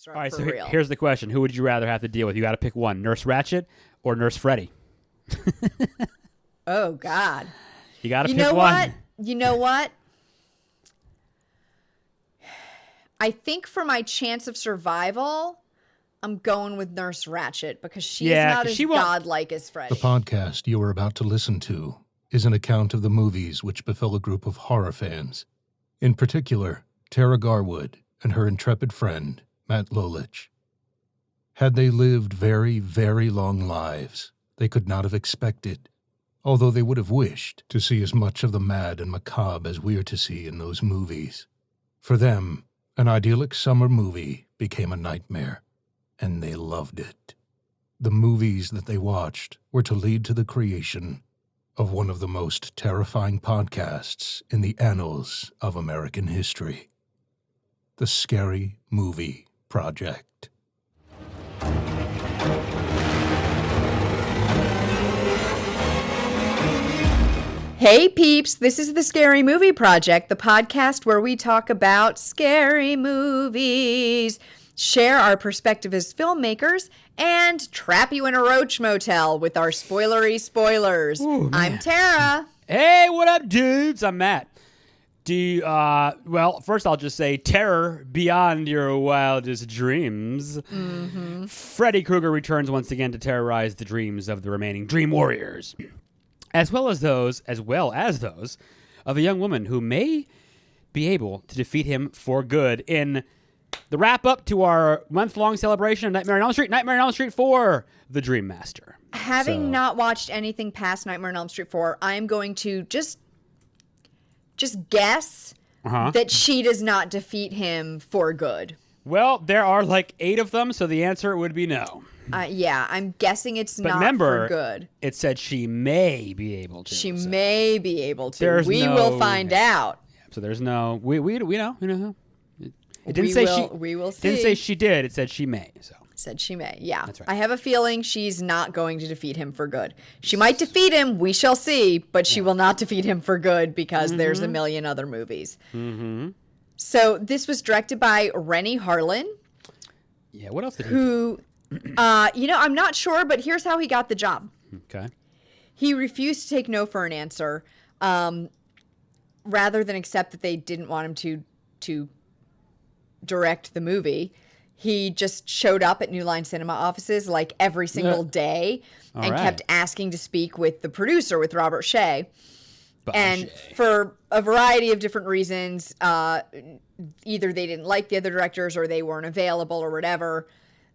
are All right, for so real. here's the question. Who would you rather have to deal with? You got to pick one, Nurse Ratched or Nurse Freddy? Oh, God. You got to pick know one. What? You know what? I think for my chance of survival, I'm going with Nurse Ratched because she's not as godlike as Freddy. The podcast you are about to listen to is an account of the movies which befell a group of horror fans. In particular, Tara Garwood and her intrepid friend, Matt Lolich. Had they lived very, very long lives, they could not have expected, although they would have wished, to see as much of the mad and macabre as we're to see in those movies. For them, an idyllic summer movie became a nightmare, and they loved it. The movies that they watched were to lead to the creation of one of the most terrifying podcasts in the annals of American history. The Scary Movie Project. Hey peeps, this is the Scary Movie Project, the podcast where we talk about scary movies, share our perspective as filmmakers, and trap you in a roach motel with our spoilery spoilers. Ooh, I'm Tara. Hey, what up, dudes? I'm Matt. Well, first I'll just say terror beyond your wildest dreams. Mm-hmm. Freddy Krueger returns once again to terrorize the dreams of the remaining Dream Warriors, as well as those of a young woman who may be able to defeat him for good in the wrap-up to our month-long celebration of Nightmare on Elm Street 4, The Dream Master. Having not watched anything past Nightmare on Elm Street 4, I am going to just guess that she does not defeat him for good. Well, there are like 8 of them, so the answer would be no. Yeah, I'm guessing it's But not remember, for good. It said she may be able to. She may be able to. There's We no- will find out. So there's no. We know. It didn't say she. We will see. Didn't say she did. It said she may. So. Said she may. Yeah. That's right. I have a feeling she's not going to defeat him for good. She might defeat him. We shall see. But she will not defeat him for good because there's a million other movies. Mm-hmm. So this was directed by Rennie Harlin. Yeah. What else did he? Who, I'm not sure, but here's how he got the job. Okay. He refused to take no for an answer, rather than accept that they didn't want him to direct the movie. He just showed up at New Line Cinema offices like every single day and kept asking to speak with the producer, with Robert Shea. And for a variety of different reasons, either they didn't like the other directors or they weren't available or whatever.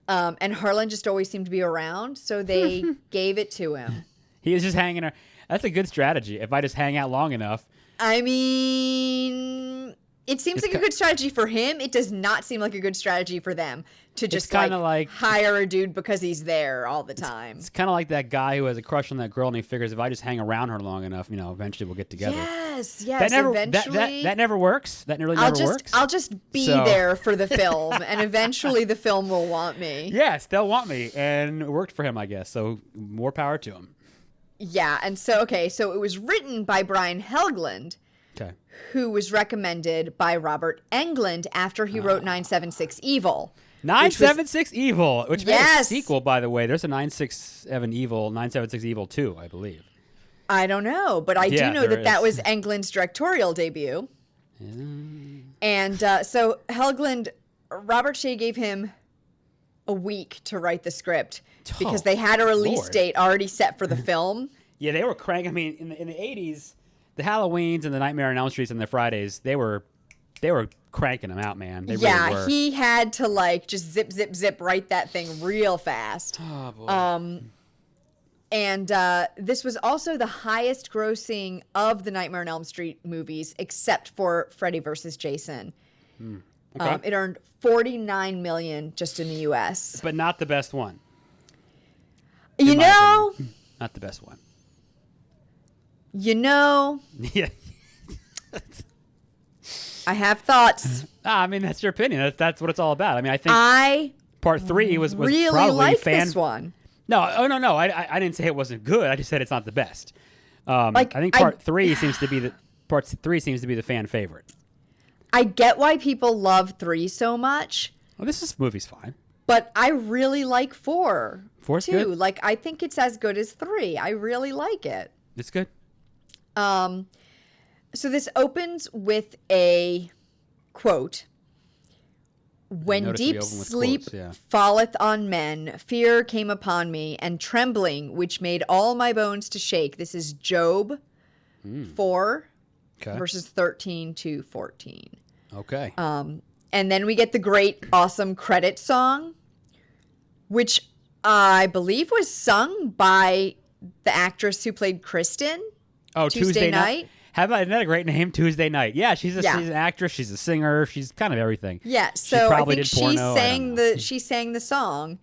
And Harlan just always seemed to be around, so they gave it to him. He was just hanging around. That's a good strategy. If I just hang out long enough. I mean, it seems like a good strategy for him. It does not seem like a good strategy for them to just like hire a dude because he's there all the time. It's kind of like that guy who has a crush on that girl and he figures if I just hang around her long enough, eventually we'll get together. Yes. Eventually. That never works. That never works. I'll just be there for the film, and eventually the film will want me. Yes, they'll want me, and it worked for him, I guess. So more power to him. Yeah, and so it was written by Brian Helgeland, who was recommended by Robert Englund after he wrote 976 Evil. 976 Evil, which made a sequel, by the way. There's a 976 Evil 2, I believe. I don't know, but I do know that was Englund's directorial debut. Yeah. And so Helgeland, Robert Shea gave him a week to write the script because they had a release date already set for the film. Yeah, they were cranking. I mean, in the 80s, the Halloweens and the Nightmare on Elm Streets and the Fridays, they were cranking them out, man. They really were. He had to just zip write that thing real fast. Oh boy. And this was also the highest grossing of the Nightmare on Elm Street movies, except for Freddy vs. Jason. Okay. It earned $49 million just in the U.S. But not the best one. Not the best one. Yeah. I have thoughts. I mean, that's your opinion. That's what it's all about. I mean, I think part 3 was really probably like this one. No. I didn't say it wasn't good. I just said it's not the best. I think part 3 seems to be the fan favorite. I get why people love 3 so much, Well, this movie's fine. But I really like 4. 4's too. good? Like, I think it's as good as 3. I really like it. It's good. So this opens with a quote. When deep sleep falleth on men, fear came upon me, and trembling, which made all my bones to shake. This is Job 4, verses 13 to 14. Okay. And then we get the great, awesome credit song, which I believe was sung by the actress who played Kristen. Oh, Tuesday Night. Isn't that a great name? Tuesday Night. Yeah, she's an actress. She's a singer. She's kind of everything. Yeah, so I think she sang the song.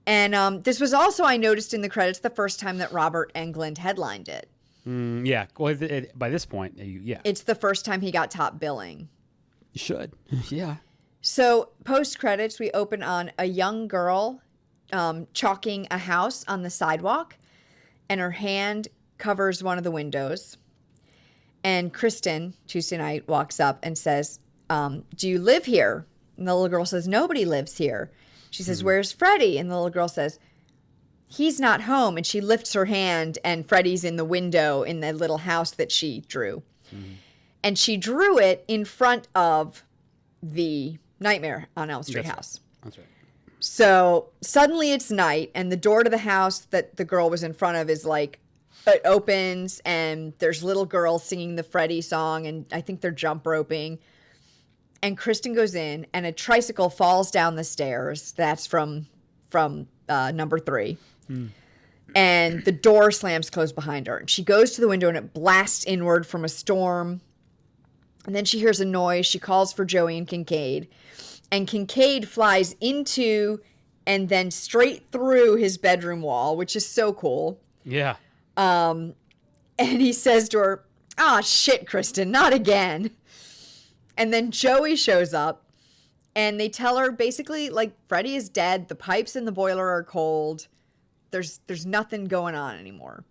And this was also, I noticed in the credits, the first time that Robert Englund headlined it. Yeah. Well, by this point, yeah. It's the first time he got top billing. You should. Yeah. So post credits, we open on a young girl chalking a house on the sidewalk, and her hand covers one of the windows. And Kristen, Tuesday Night, walks up and says, do you live here? And the little girl says, nobody lives here. She says, where's Freddy? And the little girl says, he's not home. And she lifts her hand, and Freddy's in the window in the little house that she drew. And she drew it in front of the Nightmare on Elm Street house. That's right. So suddenly it's night, and the door to the house that the girl was in front of is like, it opens, and there's little girls singing the Freddy song, and I think they're jump roping. And Kristen goes in, and a tricycle falls down the stairs. That's from number 3. And the door slams closed behind her. And she goes to the window, and it blasts inward from a storm. And then she hears a noise. She calls for Joey and Kincaid. And Kincaid flies into and then straight through his bedroom wall, which is so cool. Yeah. And he says to her, "Ah, shit, Kristen, not again." And then Joey shows up, and they tell her basically, like, Freddy is dead. The pipes in the boiler are cold. There's nothing going on anymore.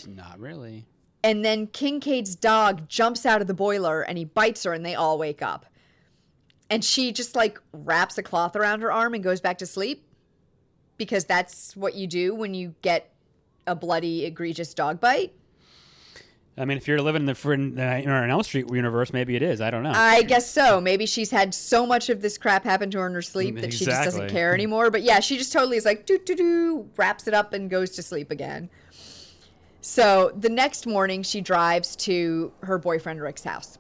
Not really. And then Kincaid's dog jumps out of the boiler, and he bites her, and they all wake up. And she just, like, wraps a cloth around her arm and goes back to sleep, because that's what you do when you get a bloody, egregious dog bite. I mean, if you're living in an Elm Street universe, maybe it is. I don't know. I guess so. Maybe she's had so much of this crap happen to her in her sleep that she just doesn't care anymore. But yeah, she just totally is like, doo-doo-doo, wraps it up and goes to sleep again. So the next morning, she drives to her boyfriend Rick's house.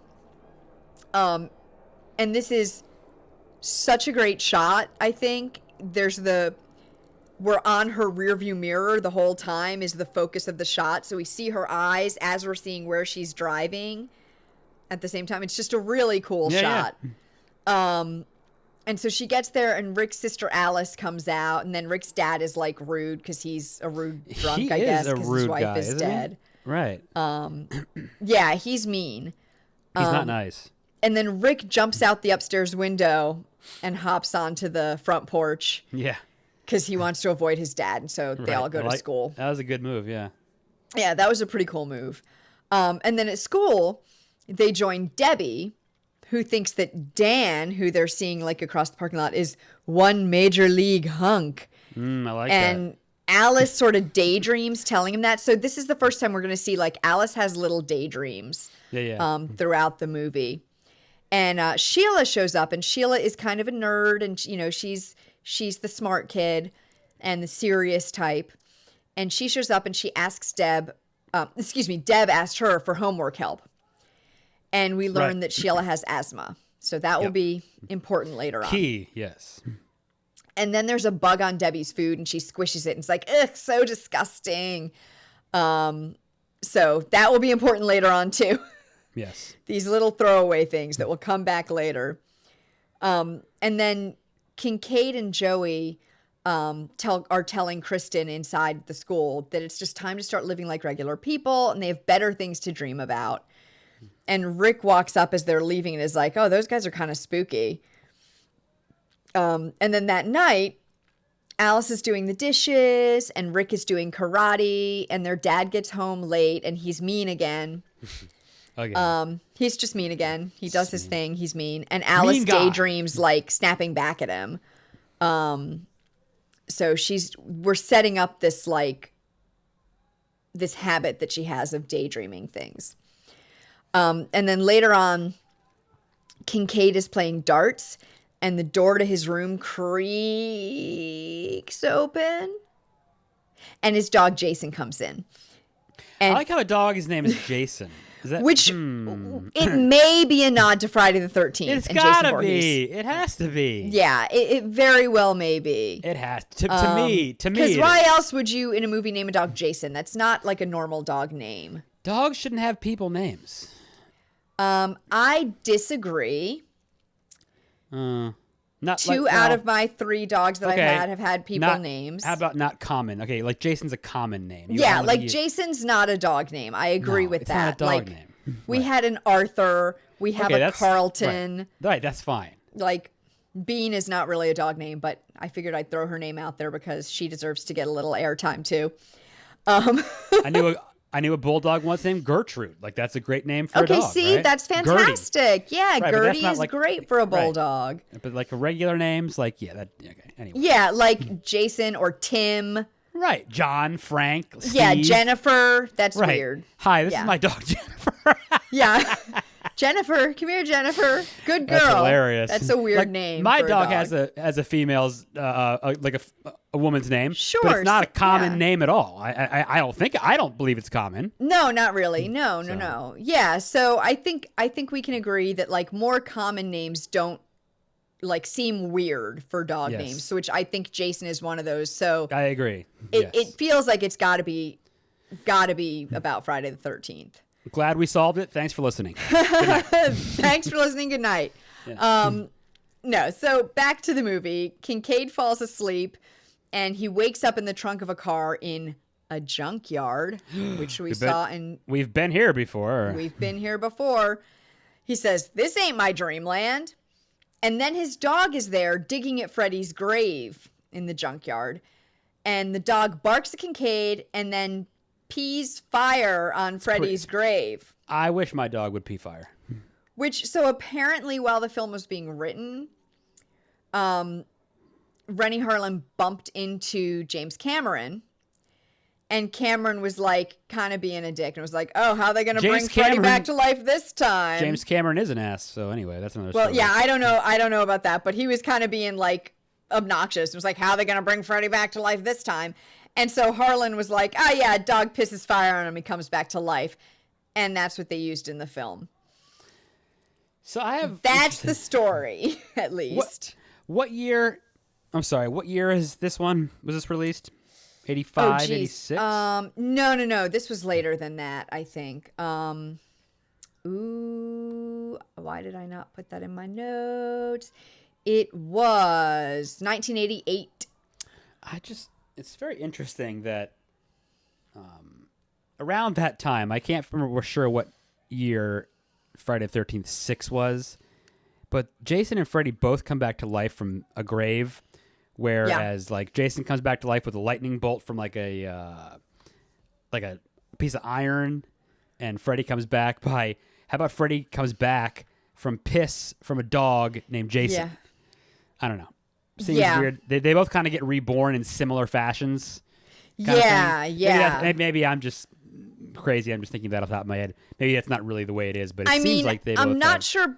And this is such a great shot, I think. We're on her rearview mirror the whole time is the focus of the shot. So we see her eyes as we're seeing where she's driving at the same time. It's just a really cool shot. Yeah. And so she gets there, and Rick's sister Alice comes out, and then Rick's dad is like rude because he's a rude drunk, I guess, because his wife is dead. Right. Yeah, he's mean. He's not nice. And then Rick jumps out the upstairs window and hops onto the front porch. Yeah. Because he wants to avoid his dad, and so they all go to school. That was a good move, yeah. Yeah, that was a pretty cool move. And then at school, they join Debbie, who thinks that Dan, who they're seeing like across the parking lot, is one major league hunk. I like that. And Alice sort of daydreams telling him that. So this is the first time we're going to see, like, Alice has little daydreams throughout the movie. And Sheila shows up, and Sheila is kind of a nerd, and, you know, she's the smart kid and the serious type. And she shows up and she asks Deb asked her for homework help. And we learn that Sheila has asthma. So that will be important later on. Key, yes. And then there's a bug on Debbie's food, and she squishes it, and it's like, ugh, so disgusting. So that will be important later on too. Yes. These little throwaway things that will come back later. And then Kincaid and Joey are telling Kristen inside the school that it's just time to start living like regular people, and they have better things to dream about. And Rick walks up as they're leaving and is like, oh, those guys are kind of spooky. And then that night, Alice is doing the dishes, and Rick is doing karate, and their dad gets home late, and he's mean again. He's just mean again. He does his thing. He's mean. And Alice daydreams like snapping back at him. So we're setting up this like this habit that she has of daydreaming things. And then later on, Kincaid is playing darts and the door to his room creaks open and his dog Jason comes in. And I like how a dog's name is Jason. Is that, which it may be a nod to Friday the 13th. It's and gotta Jason be. It has to be. Yeah, it very well may be. It has to me. Because why else would you in a movie name a dog Jason? That's not like a normal dog name. Dogs shouldn't have people names. I disagree. Not Two like, out of my 3 dogs that I've had have had people names. How about not common? Okay, like Jason's a common name. Yeah, like Jason's not a dog name. I agree with it's that. Not a dog like name. we had an Arthur. We have a Carlton. Right, that's fine. Like Bean is not really a dog name, but I figured I'd throw her name out there because she deserves to get a little airtime too. I knew a bulldog once named Gertrude. Like that's a great name for a dog. Okay, see, right? that's fantastic. Gertie. Yeah, Right, Gertie is like, great for a bulldog. Right. But like regular names, like okay. Anyway. Yeah, like Jason or Tim. Right, John, Frank, Steve. Yeah, Jennifer. That's right. weird. Hi, this is my dog Jennifer. Yeah. Jennifer, come here, Jennifer. Good girl. That's hilarious. That's a weird name. My for dog a dog. has a female's like a woman's name. Sure, but it's not a common name at all. I don't believe it's common. No, not really. No. Yeah, so I think we can agree that like more common names don't like seem weird for dog names. So which I think Jason is one of those. So I agree. It feels like it's got to be about Friday the 13th. Glad we solved it. Thanks for listening. Thanks for listening. Good night. Yeah. No, so back to the movie. Kincaid falls asleep and he wakes up in the trunk of a car in a junkyard, which we've been here before. We've been here before. He says, "This ain't my dreamland." And then his dog is there digging at Freddy's grave in the junkyard. And the dog barks at Kincaid and then pees fire on Freddy's grave. I wish my dog would pee fire. So apparently while the film was being written, Rennie Harlan bumped into James Cameron. And Cameron was like kind of being a dick and was like, "Oh, how are they going to bring Freddy back to life this time?" James Cameron is an ass. So anyway, that's another story. Well, yeah, I don't know about that, but he was kind of being like obnoxious. It was like, "How are they going to bring Freddy back to life this time?" And so Harlan was like, "Oh yeah, a dog pisses fire on him, he comes back to life." And that's what they used in the film. So that's the story, at least. What year? I'm sorry, what year is this one? Was this released? 85, 86? No. This was later than that, I think. Why did I not put that in my notes? It was 1988. It's very interesting that around that time, I can't remember for sure what year Friday the 13th 6 was, but Jason and Freddy both come back to life from a grave. Whereas, like, Jason comes back to life with a lightning bolt from like a piece of iron, and Freddy comes back by. How about Freddy comes back from piss from a dog named Jason? Yeah. I don't know. Seems weird. They both kind of get reborn in similar fashions. Yeah. Maybe I'm just crazy. I'm just thinking that off the top of my head. Maybe that's not really the way it is, but it seems like they both. I'm not sure.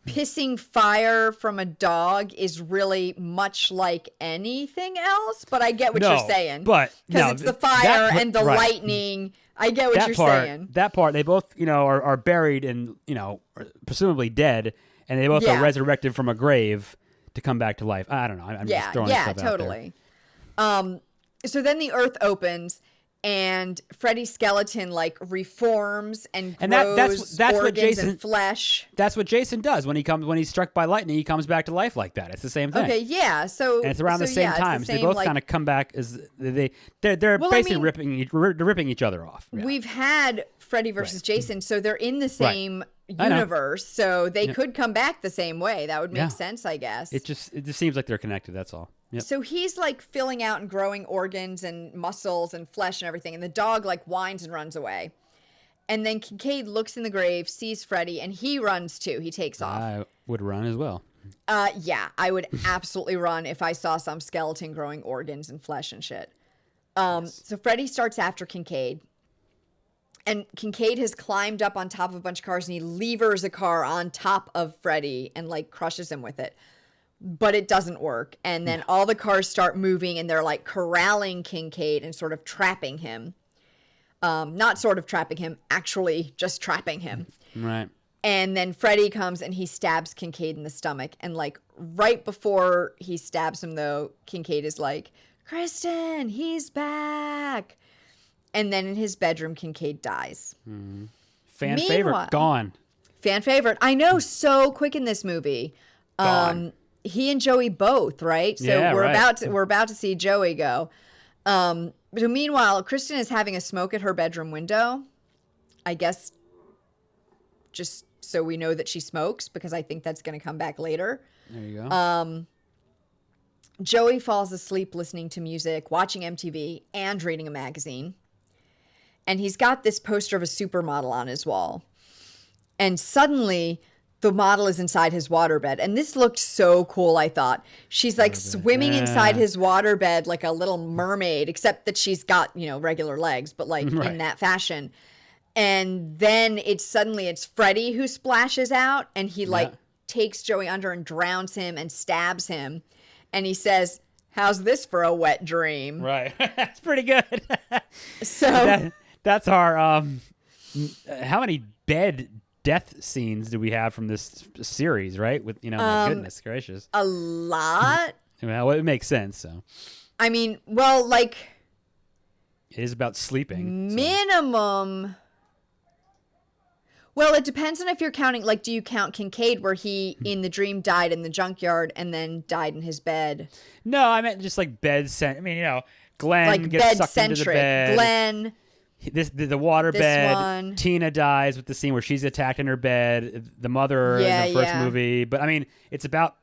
Pissing fire from a dog is really much like anything else, but I get what you're saying. But because it's the fire and the lightning. I get what you're saying. That part, they both, are buried and, presumably dead, and they both are resurrected from a grave to come back to life. I don't know. I'm just throwing stuff totally. Out there. So then the earth opens. And Freddy's skeleton like reforms and grows that's organs what Jason, and flesh. That's what Jason does when he's struck by lightning. He comes back to life like that. It's the same thing. Okay, yeah. And it's around the same time. So they both kind of come back as they're basically ripping each other off. Yeah. We've had Freddy versus Jason, so they're in the same universe. So they could come back the same way. That would make sense, I guess. It just seems like they're connected. That's all. Yep. So he's like filling out and growing organs and muscles and flesh and everything. And the dog like whines and runs away. And then Kincaid looks in the grave, sees Freddy, and he runs too. He takes off. I would run as well. Yeah, I would absolutely run if I saw some skeleton growing organs and flesh and shit. So Freddy starts after Kincaid. And Kincaid has climbed up on top of a bunch of cars, and he levers a car on top of Freddy and, like, crushes him with it. But it doesn't work. And then all the cars start moving, and they're, like, corralling Kincaid and sort of trapping him. Not sort of trapping him, actually just trapping him. Right. And then Freddy comes, and he stabs Kincaid in the stomach. And, like, right before he stabs him, though, Kincaid is like, Kristen, he's back. And then in his bedroom, Kincaid dies. Mm-hmm. Fan favorite, gone. Fan favorite. I know, so quick in this movie. Gone. He and Joey both, right? So Yeah, we're about to see Joey go. But meanwhile, Kristen is having a smoke at her bedroom window. I guess just so we know that she smokes, because I think that's going to come back later. There you go. Joey falls asleep listening to music, watching MTV, and reading a magazine. And he's got this poster of a supermodel on his wall. And suddenly, the model is inside his waterbed. And this looked so cool, I thought. She's like swimming inside his waterbed like a little mermaid, except that she's got, regular legs, but like in that fashion. And then it's Freddy who splashes out, and he takes Joey under and drowns him and stabs him. And he says, "How's this for a wet dream?" Right. That's pretty good. So that's our how many bed death scenes do we have from this series, right? With my goodness gracious. A lot. Well, it makes sense, so. I mean, well, like, it is about sleeping. Minimum. So. Well, it depends on if you're counting, like, do you count Kincaid where he, in the dream, died in the junkyard and then died in his bed? No, I meant just like bed Glenn like gets sucked into the bed. Glenn. The water bed. Tina dies with the scene where she's attacked in her bed. The mother in the first movie. But, I mean, it's about,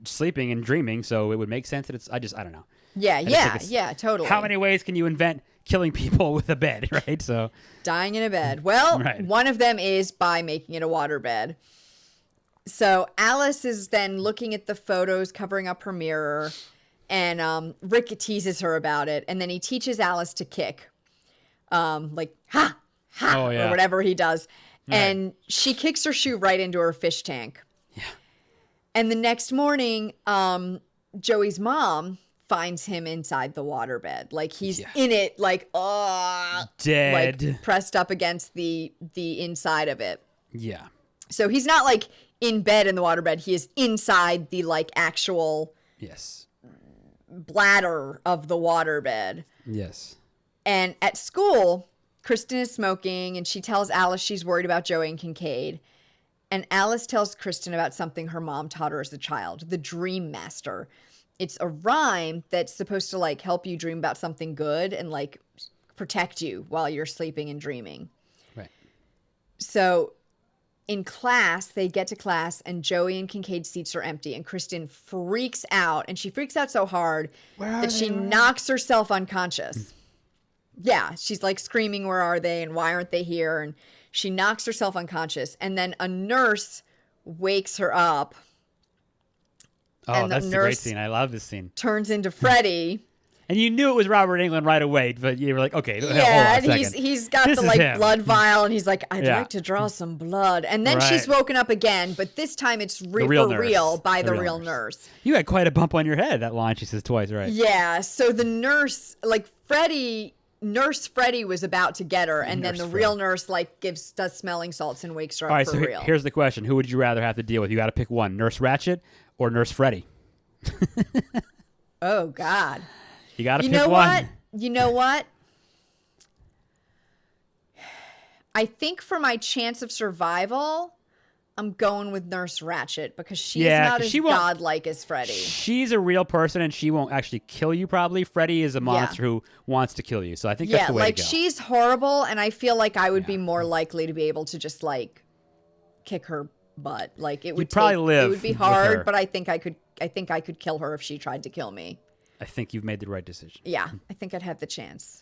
sleeping and dreaming, so it would make sense that it's, I don't know. Yeah, totally. How many ways can you invent killing people with a bed, right? So dying in a bed. Well, one of them is by making it a waterbed. So Alice is then looking at the photos, covering up her mirror, and Rick teases her about it, and then he teaches Alice to kick, like ha, or whatever he does, and she kicks her shoe right into her fish tank. Yeah. And the next morning, Joey's mom finds him inside the waterbed, like he's in it, like dead, like pressed up against the inside of it. Yeah. So he's not like in bed in the waterbed. He is inside the like actual bladder of the waterbed. Yes. And at school, Kristen is smoking, and she tells Alice she's worried about Joey and Kincaid. And Alice tells Kristen about something her mom taught her as a child, the Dream Master. It's a rhyme that's supposed to like help you dream about something good and like protect you while you're sleeping and dreaming. Right. So in class, they get to class, and Joey and Kincaid's seats are empty, and Kristen freaks out, and she freaks out so hard that she knocks herself unconscious. Yeah, she's like screaming, "Where are they? And why aren't they here?" And she knocks herself unconscious, and then a nurse wakes her up. Oh, that's a great scene. I love this scene. Turns into Freddy. And you knew it was Robert Englund right away, but you were like, okay, hold on a second. He's got the like blood vial, and he's like, I'd like to draw some blood. And then she's woken up again, but this time it's for real by the real nurse. You had quite a bump on your head, that line she says twice, right? Yeah, so the nurse, like Nurse Freddy was about to get her, and then the real nurse like does smelling salts and wakes her up for real. Here's the question. Who would you rather have to deal with? You got to pick one, Nurse Ratched or Nurse Freddy? Oh, God. You got to pick one. You know what? I think for my chance of survival, I'm going with Nurse Ratched, because she's not as godlike as Freddy. She's a real person, and she won't actually kill you, probably. Freddy is a monster who wants to kill you, so I think that's the way to go. She's horrible, and I feel like I would be more likely to be able to just, like, kick her butt. Like, it would probably live. It would be hard, but I think I could kill her if she tried to kill me. I think you've made the right decision. Yeah, I think I'd have the chance.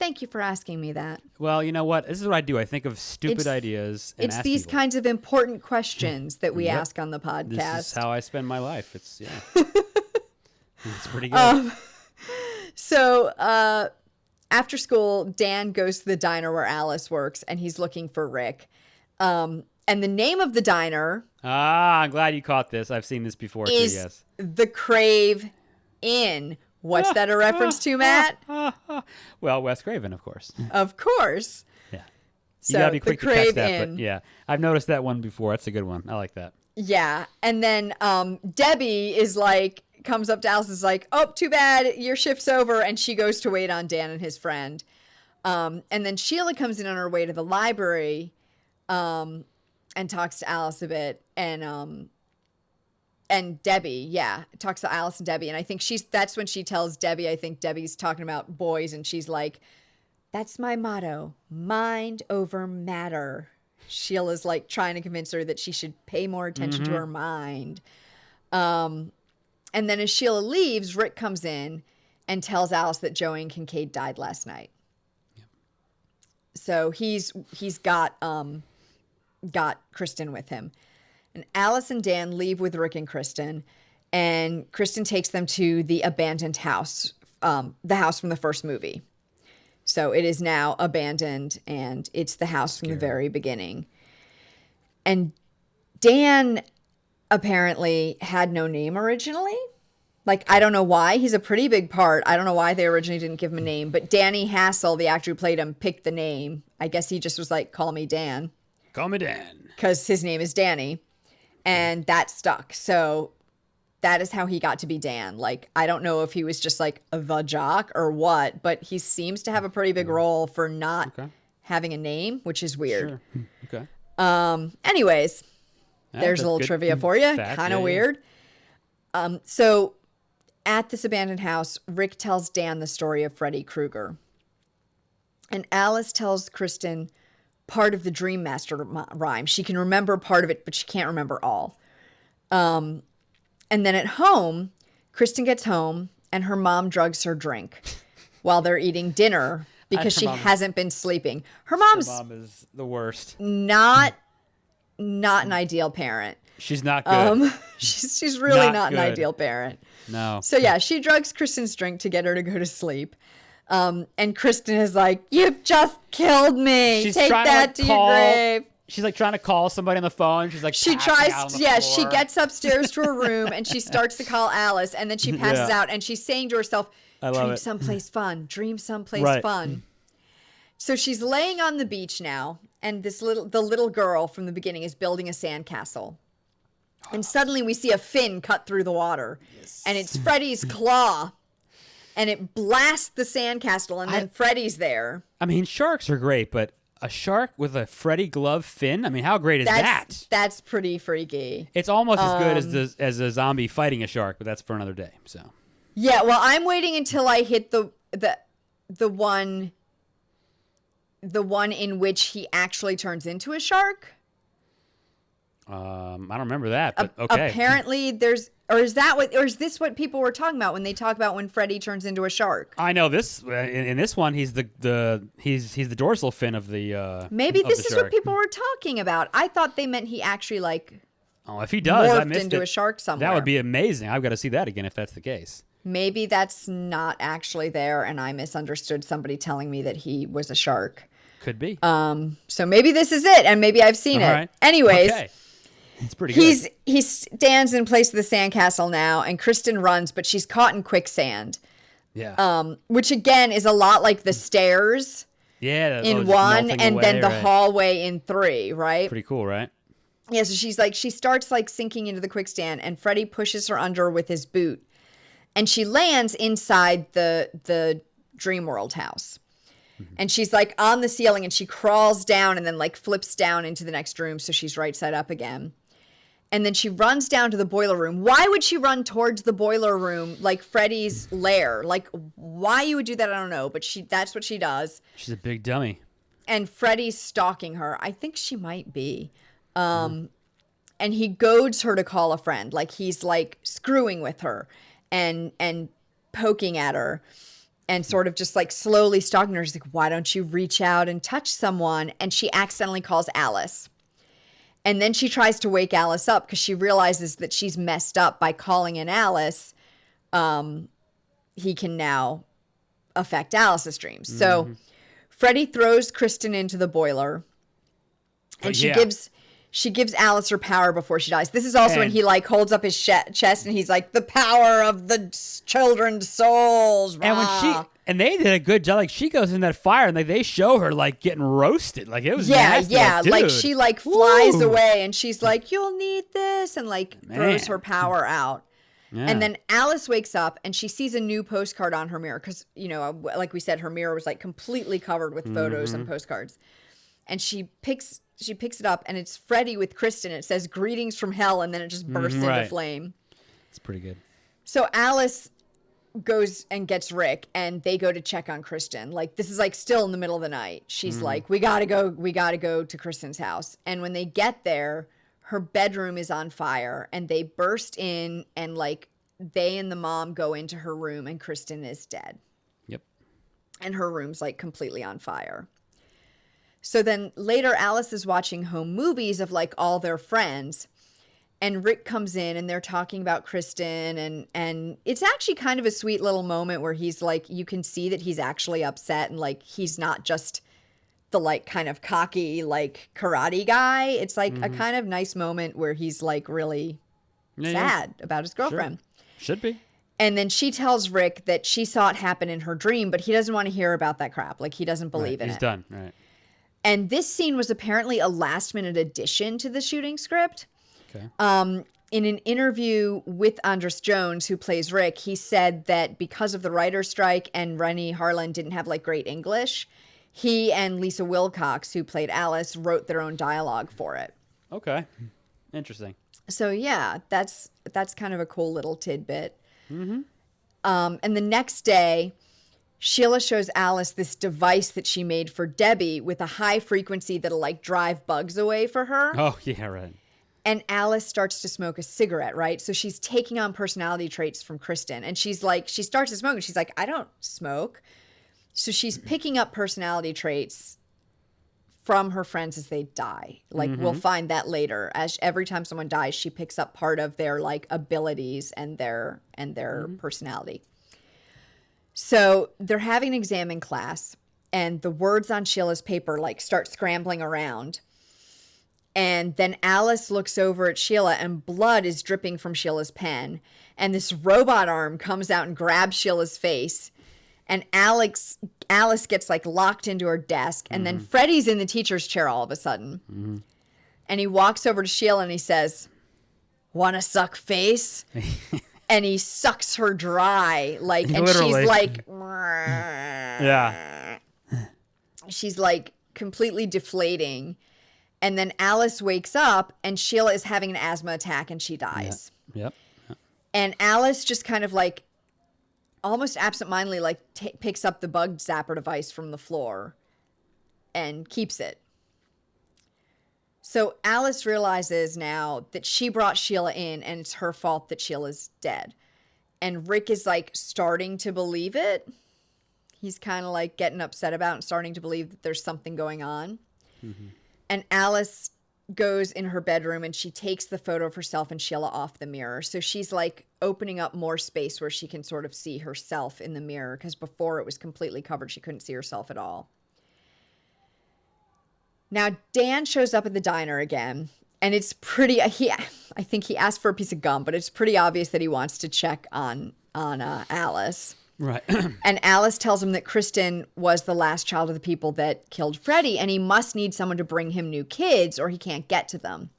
Thank you for asking me that. Well, you know what? This is what I do. I think of stupid ideas and It's ask these people. kinds of important questions that we Yep. ask on the podcast. This is how I spend my life. It's it's pretty good. So after school, Dan goes to the diner where Alice works, and he's looking for Rick. And the name of the diner I'm glad you caught this. I've seen this before too. is Yes. the Crave Inn. What's that a reference to, Matt? Well, Wes Craven, of course. Of course. Yeah. You So gotta be the quick to catch Crave that, Inn. but yeah, I've noticed that one before. That's a good one. I like that. Yeah. And then Debbie is like, comes up to Alice and is like, oh, too bad, your shift's over. And she goes to wait on Dan and his friend. And then Sheila comes in on her way to the library and talks to Alice a bit. And Debbie, talks to Alice and Debbie. And I think that's when she tells Debbie, I think Debbie's talking about boys. And she's like, that's my motto, mind over matter. Sheila's like trying to convince her that she should pay more attention to her mind. And then as Sheila leaves, Rick comes in and tells Alice that Joey and Kincaid died last night. Yep. So he's got Kristen with him. And Alice and Dan leave with Rick and Kristen. And Kristen takes them to the abandoned house, the house from the first movie. So it is now abandoned, and it's the house from the very beginning. And Dan apparently had no name originally. Like, I don't know why. He's a pretty big part. I don't know why they originally didn't give him a name. But Danny Hassel, the actor who played him, picked the name. I guess he just was like, call me Dan. Call me Dan. Because his name is Danny. And that stuck. So that is how he got to be Dan. Like, I don't know if he was just like the jock or what, but he seems to have a pretty big role for not having a name, which is weird. Sure. Okay. Anyways, there's a little trivia for you. Kind of weird. So at this abandoned house, Rick tells Dan the story of Freddy Krueger. And Alice tells Kristen part of the Dream Master rhyme. She can remember part of it, but she can't remember all. And then at home, Kristen gets home and her mom drugs her drink while they're eating dinner because she hasn't been sleeping. Her mom is the worst. Not an ideal parent. She's not good. She's really not an good. ideal parent. No. So yeah, she drugs Kristen's drink to get her to go to sleep. And Kristen is like, "You've just killed me. Take that to your grave." She's like trying to call somebody on the phone. She's like, she gets upstairs to her room and she starts to call Alice, and then she passes out and she's saying to herself, "Dream someplace fun. Dream someplace fun." So she's laying on the beach now, and the little girl from the beginning is building a sandcastle. And suddenly we see a fin cut through the water, and it's Freddy's claw. And it blasts the sandcastle, and then Freddy's there. I mean, sharks are great, but a shark with a Freddy glove fin? I mean, how great is that? That's pretty freaky. It's almost as good as a zombie fighting a shark, but that's for another day. So. Yeah, well, I'm waiting until I hit the one in which he actually turns into a shark. I don't remember that, but okay. Apparently is this what people were talking about when they talk about when Freddy turns into a shark? I know this. In this one, he's the dorsal fin of the. Maybe this is what people were talking about. I thought they meant he actually if he does, I missed into it. a shark somewhere. That would be amazing. I've got to see that again if that's the case. Maybe that's not actually there, and I misunderstood somebody telling me that he was a shark. Could be. So maybe this is it, and maybe I've seen it. Right. Anyways. Okay. It's pretty good. He stands in place of the sandcastle now, and Kristen runs, but she's caught in quicksand. Yeah. Which again is a lot like the stairs. Yeah. In 1, and then the hallway in 3, right? Pretty cool, right? Yeah. So she starts sinking into the quicksand, and Freddy pushes her under with his boot, and she lands inside the Dream World house. And she's on the ceiling, and she crawls down and then flips down into the next room, so she's right side up again. And then she runs down to the boiler room. Why would she run towards the boiler room like Freddy's lair? Why you would do that, I don't know, but that's what she does. She's a big dummy. And Freddy's stalking her. I think she might be. And he goads her to call a friend. He's screwing with her and poking at her. and sort of just like slowly stalking her. She's like, why don't you reach out and touch someone? And she accidentally calls Alice. And then she tries to wake Alice up because she realizes that she's messed up by calling in Alice. He can now affect Alice's dreams. So Freddy throws Kristen into the boiler, and she gives Alice her power before she dies. This is also when he like holds up his chest and he's like, the power of the children's souls. Rah. And they did a good job. Like, she goes in that fire and like they show her like getting roasted. Like, it was nasty. Yeah. Like she like flies away and she's like, you'll need this, and like throws her power out. Yeah. And then Alice wakes up and she sees a new postcard on her mirror because, you know, like we said, her mirror was like completely covered with photos and postcards. And she picks it up and it's Freddy with Kristen. It says greetings from hell, and then it just bursts into flame. It's pretty good. So Alice goes and gets Rick, and they go to check on Kristen. Like, this is like still in the middle of the night. She's like, we gotta go to Kristen's house. And when they get there, her bedroom is on fire, and they burst in, and like they and the mom go into her room, and Kristen is dead. Yep. And her room's like completely on fire. So then later Alice is watching home movies of like all their friends, and Rick comes in and they're talking about Kristen, and it's actually kind of a sweet little moment where he's like, you can see that he's actually upset, and like he's not just the like kind of cocky like karate guy. It's like a kind of nice moment where he's like really sad about his girlfriend. Sure. Should be. And then she tells Rick that she saw it happen in her dream, but he doesn't want to hear about that crap. Like, he doesn't believe in it. He's done. Right. And this scene was apparently a last-minute addition to the shooting script. Okay. In an interview with Andres Jones, who plays Rick, he said that because of the writer's strike and Rennie Harlan didn't have like great English, he and Lisa Wilcox, who played Alice, wrote their own dialogue for it. Okay. Interesting. So yeah, that's kind of a cool little tidbit. And the next day, Sheila shows Alice this device that she made for Debbie with a high frequency that'll like drive bugs away for her. Oh, yeah, right. And Alice starts to smoke a cigarette, right? So she's taking on personality traits from Kristen. And she's like, she starts to smoke and she's like, I don't smoke. So she's picking up personality traits from her friends as they die. Like, we'll find that later. As every time someone dies, she picks up part of their like abilities and their personality. So they're having an exam in class, and the words on Sheila's paper like start scrambling around. And then Alice looks over at Sheila, and blood is dripping from Sheila's pen. And this robot arm comes out and grabs Sheila's face. And Alice gets like locked into her desk. And then Freddy's in the teacher's chair all of a sudden. And he walks over to Sheila and he says, "Wanna suck face?" And he sucks her dry, like, and Literally. she's like, yeah, she's like completely deflating. And then Alice wakes up, and Sheila is having an asthma attack, and she dies. Yep. And Alice just kind of like, almost absentmindedly, like picks up the bug zapper device from the floor and keeps it. So Alice realizes now that she brought Sheila in, and it's her fault that Sheila's dead. And Rick is like starting to believe it. He's kind of like getting upset about it and starting to believe that there's something going on. And Alice goes in her bedroom and she takes the photo of herself and Sheila off the mirror. So she's like opening up more space where she can sort of see herself in the mirror, because before it was completely covered. She couldn't see herself at all. Now, Dan shows up at the diner again, and it's pretty, I think he asked for a piece of gum, but it's pretty obvious that he wants to check on Alice. Right. And Alice tells him that Kristen was the last child of the people that killed Freddy, and he must need someone to bring him new kids or he can't get to them.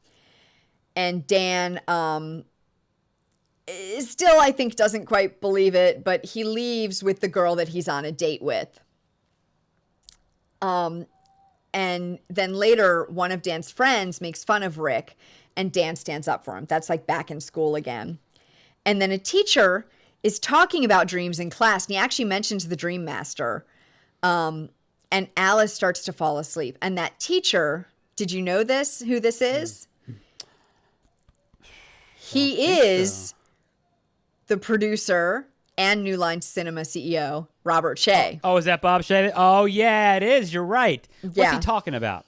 And Dan still, I think, doesn't quite believe it, but he leaves with the girl that he's on a date with. And then later, one of Dan's friends makes fun of Rick, and Dan stands up for him. That's like back in school again. And then a teacher is talking about dreams in class, and he actually mentions the Dream Master. And Alice starts to fall asleep. And that teacher, did you know who this is? He is the producer and New Line Cinema CEO Robert Shea. Oh, is that Bob Shea? Oh, yeah, it is. You're right. What's he talking about?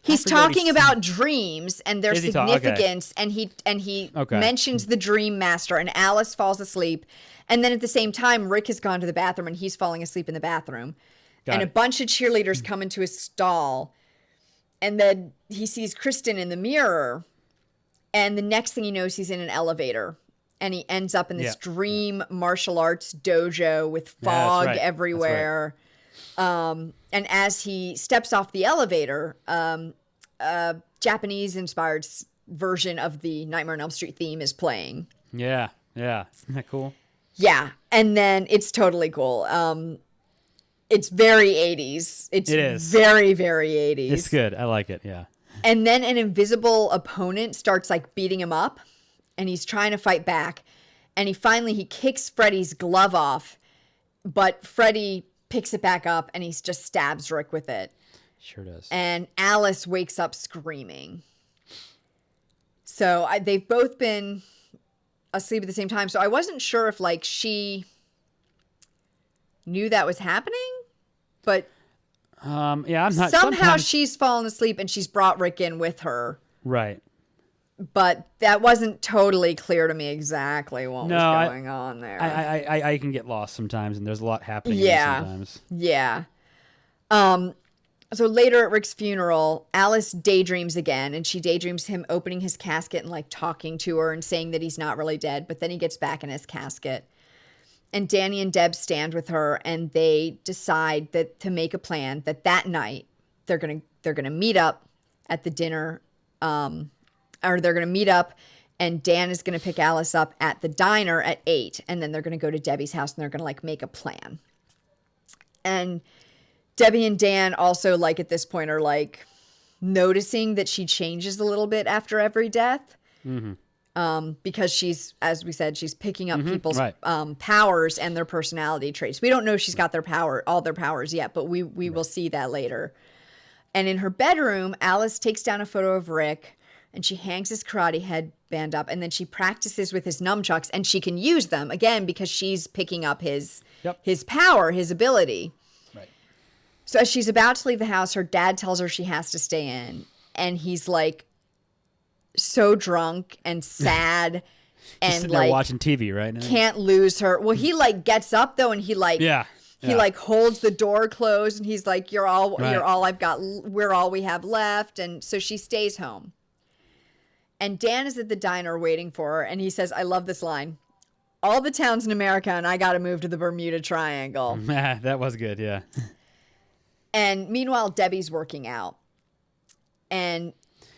He's talking about dreams and their significance, okay. and he mentions the Dream Master, and Alice falls asleep. And then at the same time, Rick has gone to the bathroom, and he's falling asleep in the bathroom. A bunch of cheerleaders come into his stall, and then he sees Kristen in the mirror, and the next thing he knows, he's in an elevator. And he ends up in this dream martial arts dojo with fog everywhere. And as he steps off the elevator, a Japanese-inspired version of the Nightmare on Elm Street theme is playing. Yeah. Isn't that cool? Yeah, and then it's totally cool. It's very 80s. It is. Very, very 80s. It's good. I like it, yeah. And then an invisible opponent starts, like, beating him up, and he's trying to fight back. And he kicks Freddy's glove off, but Freddy picks it back up, and he just stabs Rick with it. Sure does. And Alice wakes up screaming. So they've both been asleep at the same time. So I wasn't sure if, like, she knew that was happening, but I'm not. Somehow she's fallen asleep, and she's brought Rick in with her. Right. But that wasn't totally clear to me exactly what was going on there. I can get lost sometimes, and there's a lot happening sometimes. Yeah. So later at Rick's funeral, Alice daydreams again, and she daydreams him opening his casket and, like, talking to her and saying that he's not really dead, but then he gets back in his casket. And Danny and Deb stand with her, and they decide to make a plan that night they're gonna meet up at the dinner, or they're gonna meet up, and Dan is gonna pick Alice up at the diner at 8, and then they're gonna go to Debbie's house, and they're gonna, like, make a plan. And Debbie and Dan also, like, at this point are, like, noticing that she changes a little bit after every death. Mm-hmm. Because she's, as we said, she's picking up people's powers and their personality traits. We don't know she's got all their powers yet, but we will see that later. And in her bedroom, Alice takes down a photo of Rick, and she hangs his karate headband up, and then she practices with his nunchucks, and she can use them, again, because she's picking up his power, his ability. Right. So as she's about to leave the house, her dad tells her she has to stay in, and he's, like, so drunk and sad and, like, watching TV right now. Can't lose her. Well, he, like, gets up though, and he, like, he like holds the door closed, and he's like, you're all I've got, we're all we have left. And so she stays home, and Dan is at the diner waiting for her, and he says, I love this line, all the towns in America, and I got to move to the Bermuda Triangle. That was good. Yeah. And meanwhile, Debbie's working out, and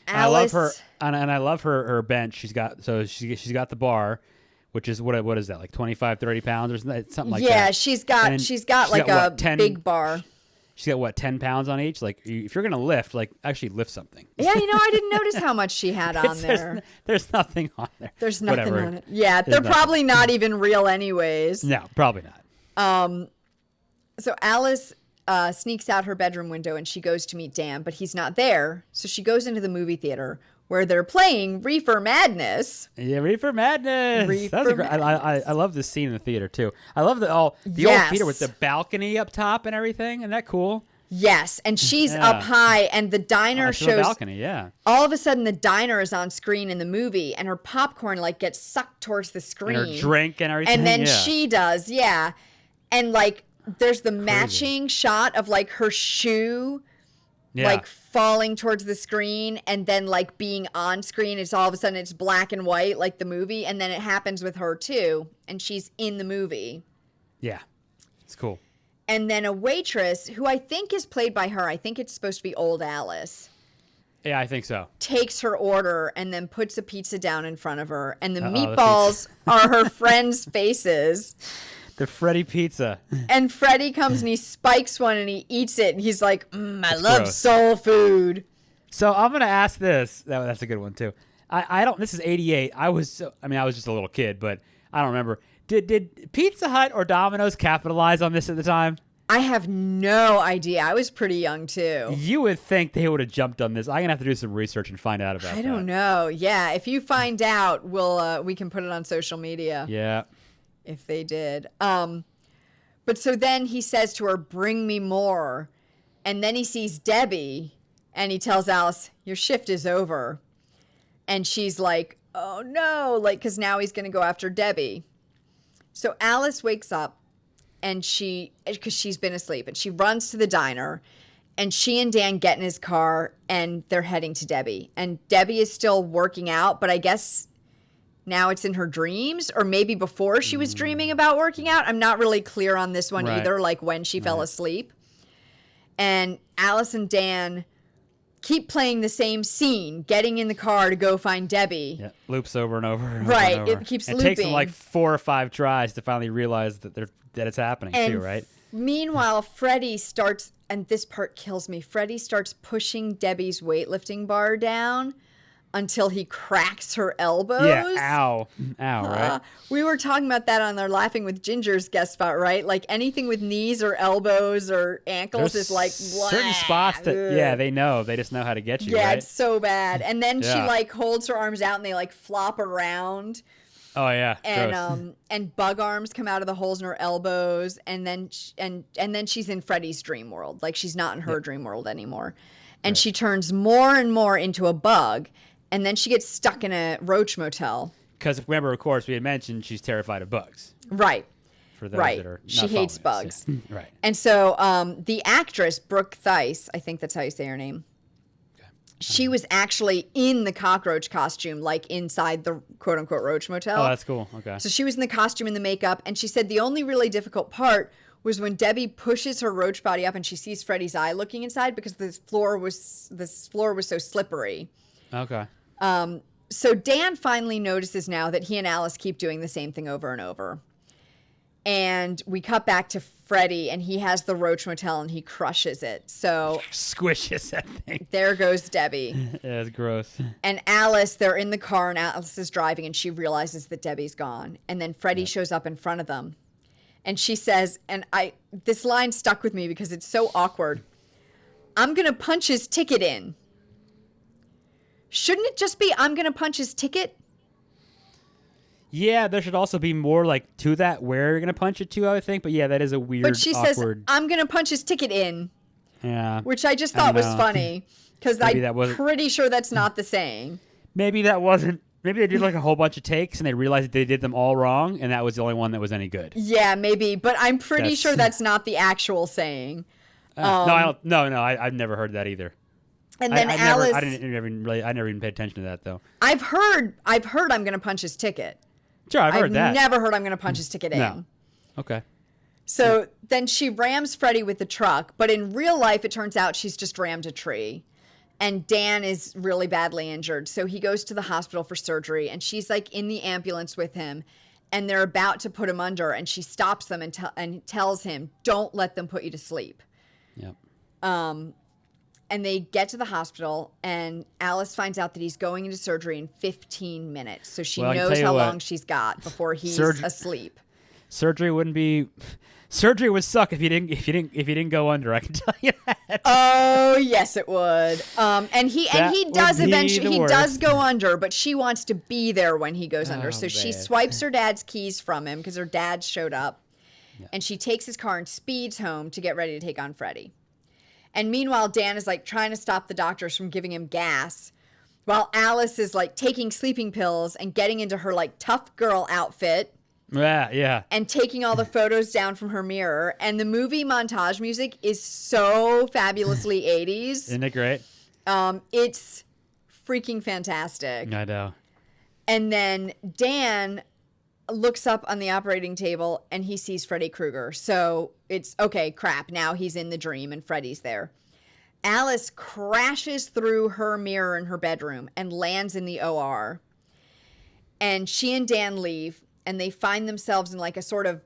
Alice, I love her, and I love her bench. She's got the bar, which is what is that, like 25, 30 pounds or something like that. Yeah, she's got like a 10, big bar. She's got what, 10 pounds on each? Like, if you're gonna lift, like, actually lift something. Yeah, I didn't notice how much she had on there. There's nothing on there. There's nothing on it. Yeah, they're probably not even real anyways. No, probably not. So Alice sneaks out her bedroom window, and she goes to meet Dan, but he's not there. So she goes into the movie theater where they're playing Reefer Madness. Yeah, Reefer Madness. I love this scene in the theater too. I love the old theater with the balcony up top and everything. Isn't that cool? Yes, and she's up high, and the diner shows. The balcony, yeah. All of a sudden, the diner is on screen in the movie, and her popcorn, like, gets sucked towards the screen. And her drink and everything. And then she does, and, like, there's the matching shot of, like, her shoe, like, falling towards the screen, and then, like, being on screen. It's all of a sudden it's black and white, like the movie, and then it happens with her too, and she's in the movie. Yeah, it's cool. And then a waitress, who I think is played by her, I think it's supposed to be old Alice. Yeah, I think so. Takes her order and then puts a pizza down in front of her, and the meatballs are her friends' faces. The Freddy pizza. And Freddy comes and he spikes one and he eats it. And he's like, I love gross. Soul food. So I'm going to ask this. That's a good one too. I don't, this is 88. I was just a little kid, but I don't remember. Did Pizza Hut or Domino's capitalize on this at the time? I have no idea. I was pretty young too. You would think they would have jumped on this. I'm going to have to do some research and find out about that. I don't know. Yeah. If you find out, we can put it on social media. Yeah. if they did. But so then he says to her, bring me more. And then he sees Debbie and he tells Alice, your shift is over. And she's like, oh no, like, because now he's going to go after Debbie. So Alice wakes up and because she's been asleep, and she runs to the diner, and she and Dan get in his car and they're heading to Debbie. And Debbie is still working out, but I guess now it's in her dreams, or maybe before she was dreaming about working out. I'm not really clear on this one either, like when she fell asleep. And Alice and Dan keep playing the same scene, getting in the car to go find Debbie. Yeah, loops over and over. And right, over and over. It keeps and looping. It takes them like 4 or 5 tries to finally realize that it's happening too, right? Meanwhile, Freddy starts, and this part kills me, Freddy starts pushing Debbie's weightlifting bar down until he cracks her elbows. Yeah, ow, right? We were talking about that on our Laughing with Ginger's guest spot, right? Like anything with knees or elbows or ankles is like certain spots that they know. They just know how to get you. Yeah, right? it's so bad. And then she like holds her arms out and they like flop around. Oh yeah, and bug arms come out of the holes in her elbows, and then she's in Freddy's dream world. Like she's not in her dream world anymore, and she turns more and more into a bug. And then she gets stuck in a roach motel. Because remember, of course, we had mentioned she's terrified of bugs. Right. For those that are not she hates following bugs. us. Yeah. Right. And so the actress, Brooke Theiss, I think that's how you say her name, she was actually in the cockroach costume, like inside the quote-unquote roach motel. Oh, that's cool. Okay. So she was in the costume and the makeup, and she said the only really difficult part was when Debbie pushes her roach body up and she sees Freddy's eye looking inside, because this floor was so slippery. Okay. So Dan finally notices now that he and Alice keep doing the same thing over and over. And we cut back to Freddy, and he has the roach motel and he crushes it. So squishes that thing. There goes Debbie. Yeah, it's gross. And Alice, they're in the car and Alice is driving and she realizes that Debbie's gone. And then Freddy shows up in front of them. And she says, and this line stuck with me because it's so awkward, I'm going to punch his ticket in. Shouldn't it just be, I'm going to punch his ticket? Yeah, there should also be more like to that where you're going to punch it to, I would think. But yeah, that is a weird, But she awkward... says, I'm going to punch his ticket in. Yeah. Which I just thought was funny. Because I'm pretty sure that's not the saying. Maybe that wasn't... Maybe they did like a whole bunch of takes and they realized that they did them all wrong and that was the only one that was any good. Yeah, maybe. But I'm pretty sure that's not the actual saying. No, I've never heard that either. And then Alice... I never even paid attention to that, though. I've heard I'm going to punch his ticket. Sure, I've heard that. I've never heard I'm going to punch his ticket in. No. Okay. So then she rams Freddy with the truck, but in real life, it turns out she's just rammed a tree. And Dan is really badly injured. So he goes to the hospital for surgery, and she's like in the ambulance with him, and they're about to put him under, and she stops them and tells him, don't let them put you to sleep. Yep. And they get to the hospital, and Alice finds out that he's going into surgery in 15 minutes. So she knows how long she's got before he's asleep. Surgery would suck if you didn't go under. I can tell you that. Oh yes, it would. And he does eventually. He does go under, but she wants to be there when he goes under. So she swipes her dad's keys from him because her dad showed up, and she takes his car and speeds home to get ready to take on Freddy. And meanwhile, Dan is like trying to stop the doctors from giving him gas, while Alice is like taking sleeping pills and getting into her like tough girl outfit. Yeah. And taking all the photos down from her mirror. And the movie montage music is so fabulously 80s. Isn't it great? It's freaking fantastic. I know. And then Dan looks up on the operating table and he sees Freddy Krueger. So it's, okay, crap. Now he's in the dream and Freddy's there. Alice crashes through her mirror in her bedroom and lands in the OR. And she and Dan leave. And they find themselves in like a sort of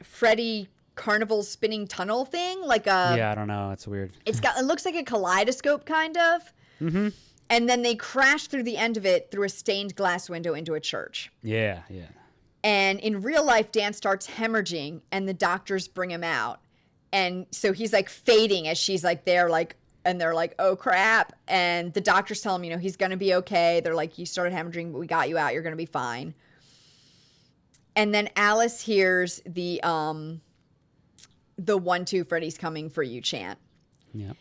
Freddy carnival spinning tunnel thing. Yeah, I don't know. It's weird. It looks like a kaleidoscope kind of. Mm-hmm. And then they crash through the end of it through a stained glass window into a church. Yeah. And in real life, Dan starts hemorrhaging and the doctors bring him out. And so he's like fading as she's like there, like, and they're like, oh crap. And the doctors tell him, he's going to be okay. They're like, you started hemorrhaging, but we got you out. You're going to be fine. And then Alice hears the 1-2 Freddy's coming for you chant. Yeah.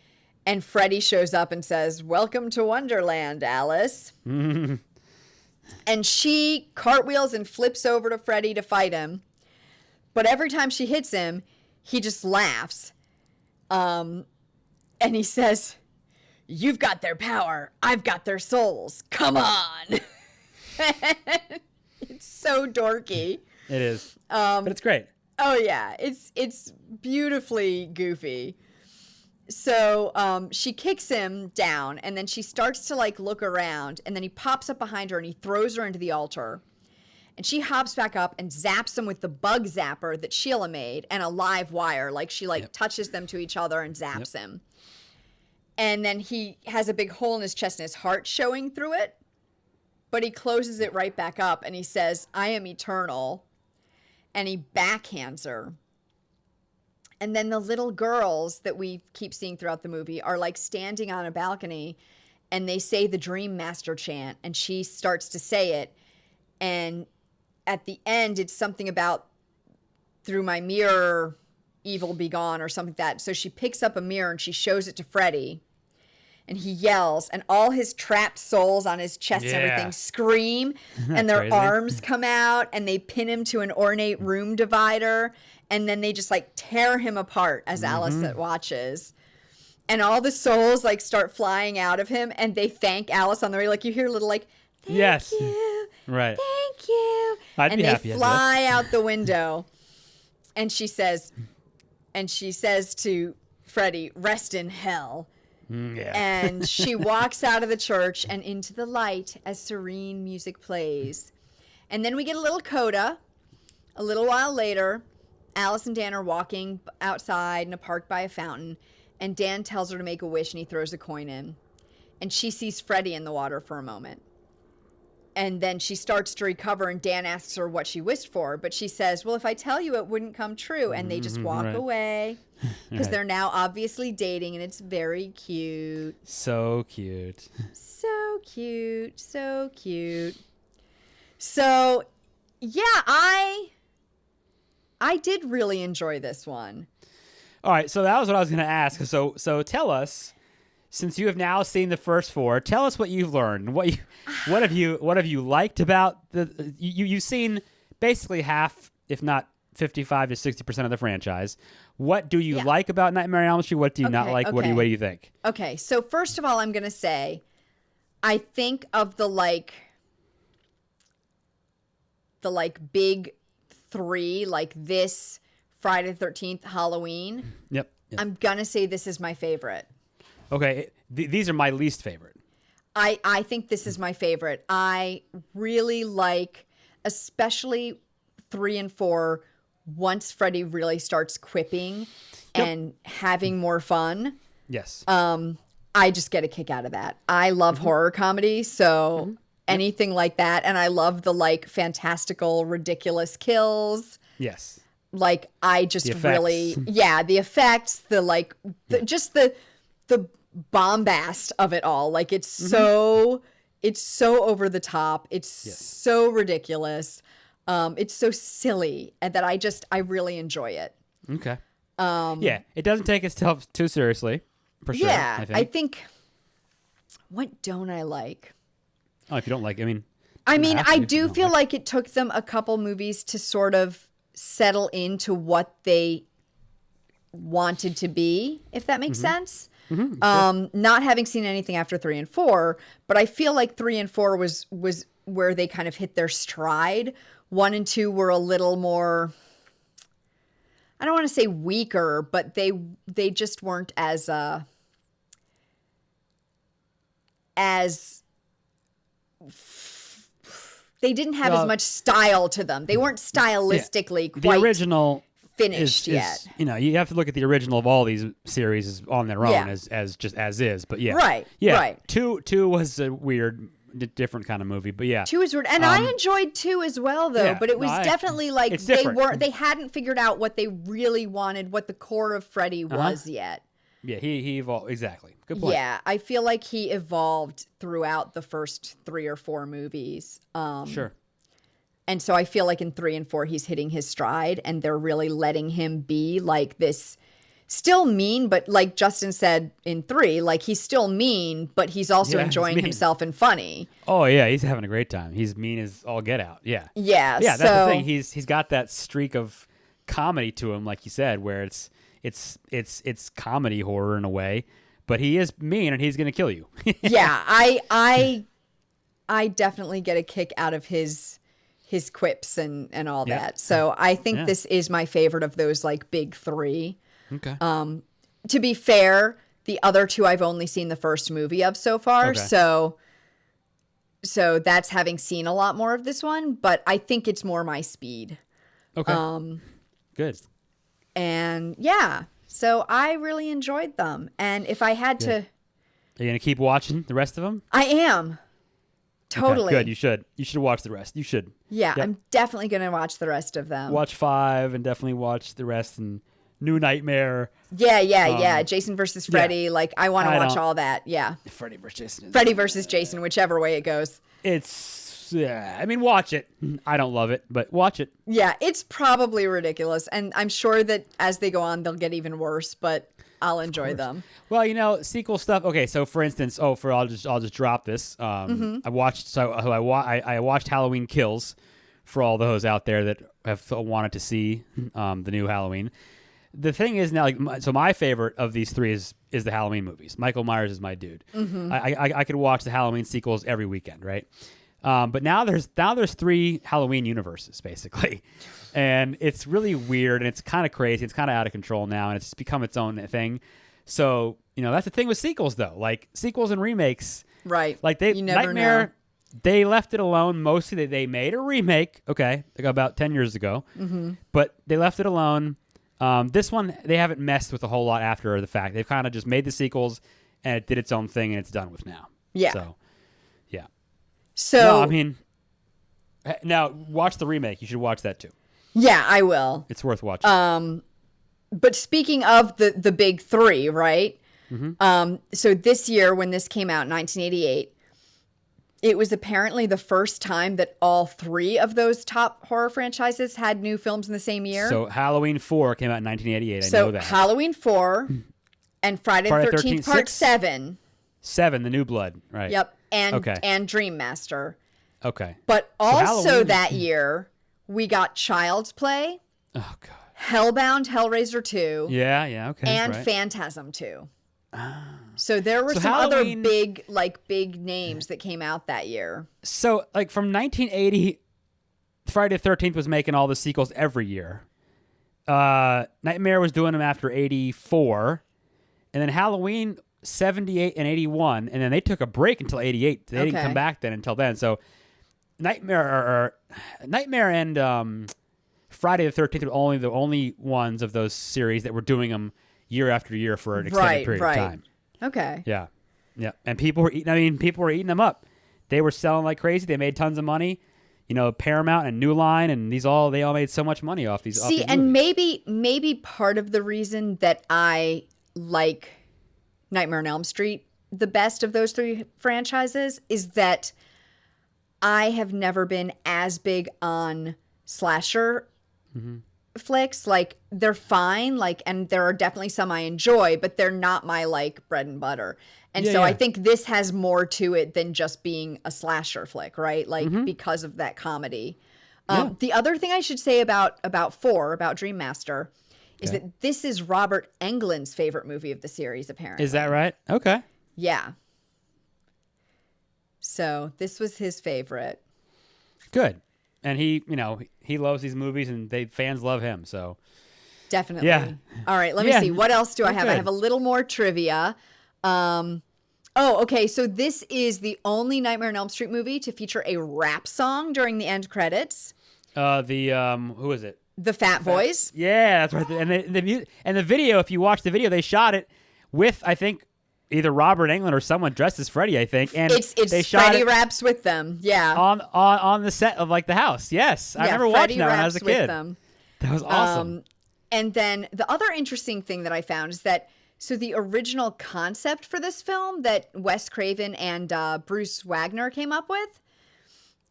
And Freddy shows up and says, "Welcome to Wonderland, Alice." And she cartwheels and flips over to Freddy to fight him. But every time she hits him, he just laughs. And he says, "You've got their power. I've got their souls. Come on." It's so dorky. It is. But it's great. Oh yeah, it's beautifully goofy. So she kicks him down, and then she starts to like look around, and then he pops up behind her and he throws her into the altar. And she hops back up and zaps him with the bug zapper that Sheila made and a live wire. Like she touches them to each other and zaps him. And then he has a big hole in his chest and his heart showing through it. But he closes it right back up and he says, "I am eternal." And he backhands her. And then the little girls that we keep seeing throughout the movie are like standing on a balcony and they say the Dream Master chant and she starts to say it. And at the end, it's something about "through my mirror, evil be gone" or something like that. So she picks up a mirror and she shows it to Freddy. And he yells, and all his trapped souls on his chest and everything scream, and their arms come out, and they pin him to an ornate room divider, and then they just like tear him apart as Alice watches. And all the souls like start flying out of him, and they thank Alice on the way. Like you hear a little like, "Thank you, right, thank you," and they fly out the window. And she says to Freddy, "Rest in hell." And she walks out of the church and into the light as serene music plays. And then we get a little coda. A little while later, Alice and Dan are walking outside in a park by a fountain, and Dan tells her to make a wish and he throws a coin in. And she sees Freddy in the water for a moment. And then she starts to recover, and Dan asks her what she wished for. But she says, "Well, if I tell you, it wouldn't come true." And they just walk away because they're now obviously dating, and it's very cute. So cute. So cute. So cute. So, yeah, I did really enjoy this one. All right, so that was what I was going to ask. So tell us, since you have now seen the first four, tell us what you've learned. What have you liked about the? You've seen basically half, if not 55 to 60% of the franchise. What do you like about Nightmare on Elm Street? What do you not like? What do you think? Okay, so first of all, I'm gonna say, I think of the big three, like this, Friday the 13th, Halloween. Yep. I'm gonna say this is my favorite. Okay, these are my least favorite. I think this is my favorite. I really like, especially 3 and 4, once Freddy really starts quipping and having more fun. Yes. I just get a kick out of that. I love horror comedy, so anything like that. And I love the like fantastical, ridiculous kills. Yes. Like I just really, the effects, just the bombast of it all. Like it's so over the top. It's so ridiculous. It's so silly, and that I really enjoy it. Okay. It doesn't take itself too seriously, for sure. Yeah, I think. What don't I like? Oh, if you don't like, I do feel like it took them a couple movies to sort of settle into what they wanted to be, if that makes sense. Not having seen anything after 3 and 4, but I feel like 3 and 4 was where they kind of hit their stride. 1 and 2 were a little more, I don't want to say weaker, but they just weren't as they didn't have as much style to them. They weren't stylistically quite the original finished yet. You have to look at the original of all these series on their own as just as is. But right. Two was a weird, different kind of movie. But 2 is weird, and I enjoyed 2 as well, though. But it was definitely like they hadn't figured out what they really wanted, what the core of Freddy was yet. Yeah, he evolved. Exactly. Good point. Yeah, I feel like he evolved throughout the first 3 or 4 movies. Sure. And so I feel like in 3 and 4, he's hitting his stride and they're really letting him be like this, still mean, but like Justin said in 3, like he's still mean, but he's also enjoying himself and funny. Oh yeah, he's having a great time. He's mean as all get out. Yeah. Yeah. Yeah, that's the thing. He's got that streak of comedy to him, like you said, where it's comedy horror in a way, but he is mean and he's gonna kill you. Yeah, I definitely get a kick out of his quips and all that. So I think this is my favorite of those like big 3. Okay. To be fair, the other 2 I've only seen the first movie of so far. Okay. So that's having seen a lot more of this one, but I think it's more my speed. Okay. Good. And yeah, so I really enjoyed them. And if I had to... Are you going to keep watching the rest of them? I am. Totally. Okay, good. You should. You should watch the rest. You should. Yeah, yep. I'm definitely going to watch the rest of them. Watch 5 and definitely watch the rest and New Nightmare. Yeah. Jason versus Freddy. Yeah. Like, I want to watch all that. Yeah. Freddy versus Jason. Freddy versus Jason, whichever way it goes. I mean, watch it. I don't love it, but watch it. Yeah, it's probably ridiculous. And I'm sure that as they go on, they'll get even worse, but I'll enjoy them. Well, sequel stuff. Okay, so for instance, I'll just drop this. I watched I watched Halloween Kills for all those out there that have wanted to see the new Halloween. The thing is now, so my favorite of these 3 is the Halloween movies. Michael Myers is my dude. Mm-hmm. I could watch the Halloween sequels every weekend, right? But now there's 3 Halloween universes basically, and it's really weird and it's kind of crazy. It's kind of out of control now, and it's become its own thing. So that's the thing with sequels though, like sequels and remakes, right? Like Nightmare, they left it alone. Mostly they made a remake, okay, like about 10 years ago, but they left it alone. This one they haven't messed with a whole lot after the fact. They've kind of just made the sequels and it did its own thing and it's done with now. Yeah. So no, I mean, now watch the remake. You should watch that too. Yeah, I will. It's worth watching. But speaking of the big 3, right? Mm-hmm. So this year when this came out in 1988, it was apparently the first time that all 3 of those top horror franchises had new films in the same year. So Halloween 4 came out in 1988. I know that. So Halloween 4 and Friday the 13th Part 7. 7, The New Blood, right? Yep. And Dream Master. Okay. But also that year, we got Child's Play. Oh, God. Hellbound, Hellraiser 2. Yeah, okay. And Phantasm 2. So there were some other big names that came out that year. So, like, from 1980, Friday the 13th was making all the sequels every year. Nightmare was doing them after 84. And then Halloween... 78 and 81, and then they took a break until 88. They didn't come back then until then. So Nightmare and Friday the 13th were the only ones of those series that were doing them year after year for an extended period of time. Okay. Yeah. And people were eating them up. They were selling like crazy. They made tons of money. Paramount and New Line and they all made so much money off these. See, and maybe part of the reason that I like Nightmare on Elm Street the best of those 3 franchises is that I have never been as big on slasher flicks. Like, they're fine, and there are definitely some I enjoy, but they're not my bread and butter. And I think this has more to it than just being a slasher flick, right? Because of that comedy. The other thing I should say about Dream Master is that this is Robert Englund's favorite movie of the series, apparently. Is that right? Okay. Yeah. So this was his favorite. Good. And he loves these movies and fans love him, so. Definitely. Yeah. All right, let me see. What else do I have? Good. I have a little more trivia. Okay. So this is the only Nightmare on Elm Street movie to feature a rap song during the end credits. Who is it? The Fat Boys. Yeah, that's right. And the video, if you watch the video, they shot it with, I think, either Robert Englund or someone dressed as Freddy, I think. And they shot Freddy raps with them. Yeah. On the set of the house. Yes. I remember watching that when I was a kid. Them. That was awesome. And then the other interesting thing that I found is that the original concept for this film that Wes Craven and Bruce Wagner came up with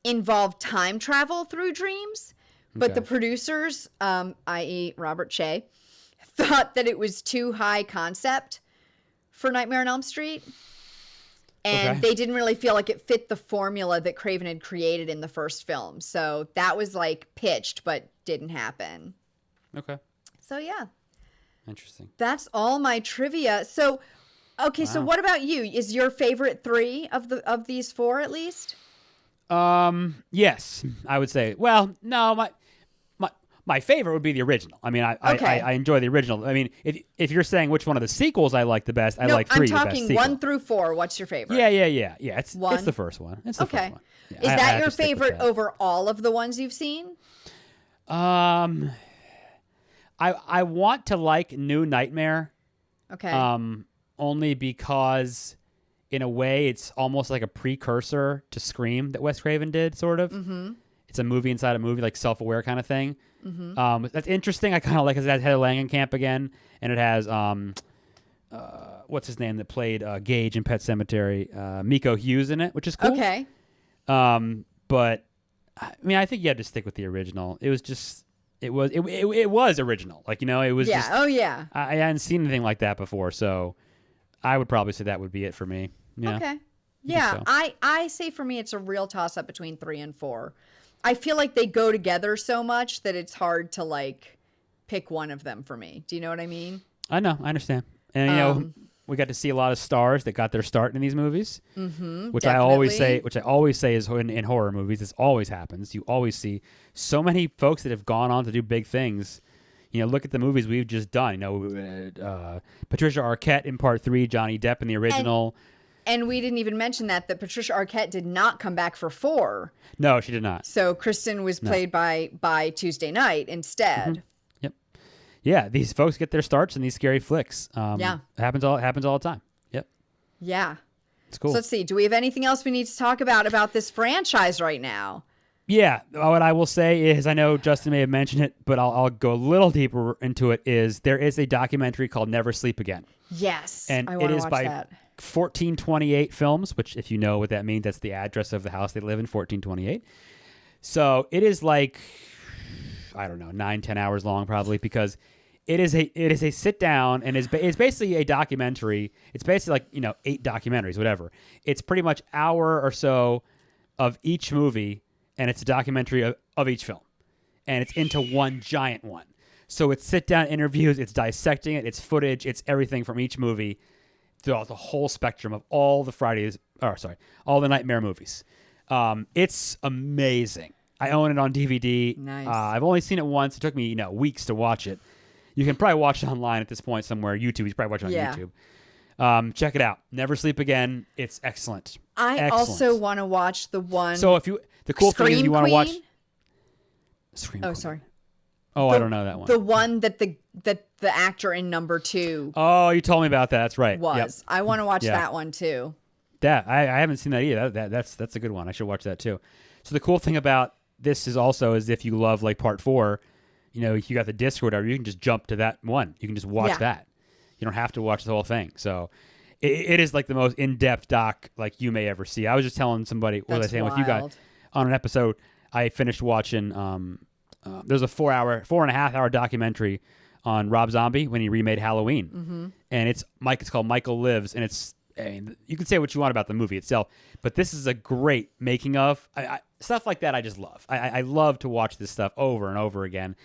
involved time travel through dreams. But Okay. the producers, i.e. Robert Shea, thought that it was too high concept for Nightmare on Elm Street. And they didn't really feel like it fit the formula that Craven had created in the first film. So that was like pitched, but didn't happen. Okay. So yeah. Interesting. That's all my trivia. So, okay, so what about you? Is your favorite 3 of these 4 at least? Yes, I would say. Well, no, my favorite would be the original. I mean, I enjoy the original. I mean, if you're saying which one of the sequels I like the best, I like 3 I'm the best talking sequel. 1 through 4. What's your favorite? Yeah. It's the first one. It's the first one. Yeah, Is I that have your to stick with favorite that. over all of the ones you've seen? I want to like New Nightmare. Okay. Only because in a way it's almost like a precursor to Scream that Wes Craven did, sort of. Mm-hmm. It's a movie inside a movie, like self-aware kind of thing. Mm-hmm. That's interesting. I kind of like it. It has Heather Langenkamp again, and it has what's his name that played Gage in Pet Sematary, Miko Hughes in it, which is cool. Okay. But I mean, I think you had to stick with the original. It was just it was original. Like, it was just. Oh yeah. I hadn't seen anything like that before, so I would probably say that would be it for me. Yeah. Okay. Yeah, so. I say for me it's a real toss-up between 3 and 4. I feel like they go together so much that it's hard to like pick one of them for me. Do you know what I mean? I know, I understand. And we got to see a lot of stars that got their start in these movies, which I always say is in horror movies. This always happens. You always see so many folks that have gone on to do big things. Look at the movies we've just done. Patricia Arquette in Part 3, Johnny Depp in the original. And we didn't even mention that Patricia Arquette did not come back for 4. No, she did not. So Kristen was played by Tuesday Night instead. Mm-hmm. Yep. Yeah, these folks get their starts in these scary flicks. Yeah. It happens all the time. Yep. Yeah. It's cool. So let's see. Do we have anything else we need to talk about this franchise right now? Yeah. What I will say is, I know Justin may have mentioned it, but I'll go a little deeper into it, is there is a documentary called Never Sleep Again. Yes. And I want it to is watch by that. 1428 Films, which, if you know what that means, that's the address of the house they live in, 1428. So it is like, I don't know, 9-10 hours long probably, because it is a sit down, and it's basically a documentary. It's basically like 8 documentaries, whatever. It's pretty much hour or so of each movie, and it's a documentary of each film, and it's into one giant one. So it's sit down interviews, it's dissecting it, it's footage, it's everything from each movie throughout the whole spectrum of all the Nightmare movies. It's amazing. I own it on DVD. Nice. I've only seen it once. It took me weeks to watch it. You can probably watch it online at this point somewhere. YouTube. You can probably watch it on YouTube. Check it out. Never Sleep Again. It's excellent. I also want to watch the one. So the cool thing is, if you want to watch Scream Queen. Sorry. Oh, I don't know that one. The one that the actor in number 2 Oh, you told me about that. That's right. was. Yep. I want to watch that one too. That I haven't seen that either. That's a good one. I should watch that too. So the cool thing about this is if you love like Part 4, if you got the disc or whatever, you can just jump to that one. You can just watch that. You don't have to watch the whole thing. So it is like the most in-depth doc like you may ever see. I was just telling somebody, what was I saying with you guys on an episode? I finished watching. There's a 4.5 hour documentary on Rob Zombie when he remade Halloween, and it's called Michael Lives, and you can say what you want about the movie itself, but this is a great making of. Stuff like that I just love. I love to watch this stuff over and over again.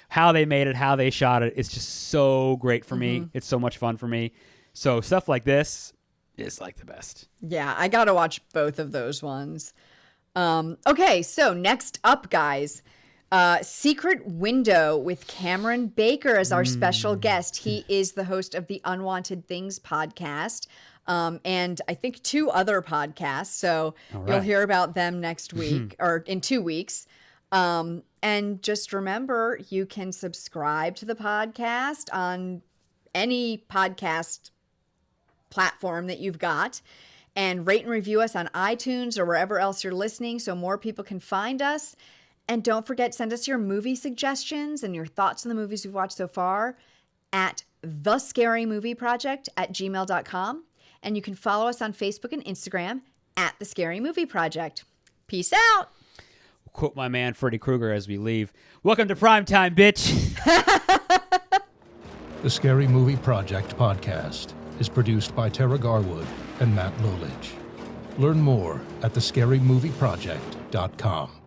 How they made it, how they shot it, it's just so great for me. It's so much fun for me. So stuff like this is like the best. Yeah, I got to watch both of those ones. Okay, so next up, guys. Secret Window with Cameron Baker as our special guest. He is the host of the Unwanted Things podcast, and I think 2 other podcasts. So you'll hear about them next week or in 2 weeks. And just remember, you can subscribe to the podcast on any podcast platform that you've got, and rate and review us on iTunes or wherever else you're listening so more people can find us. And don't forget, send us your movie suggestions and your thoughts on the movies we've watched so far at thescarymovieproject@gmail.com. And you can follow us on Facebook and Instagram at The Scary Movie Project. Peace out. quote my man Freddy Krueger as we leave. Welcome to Primetime, bitch. The Scary Movie Project podcast is produced by Tara Garwood and Matt Lolich. Learn more at thescarymovieproject.com.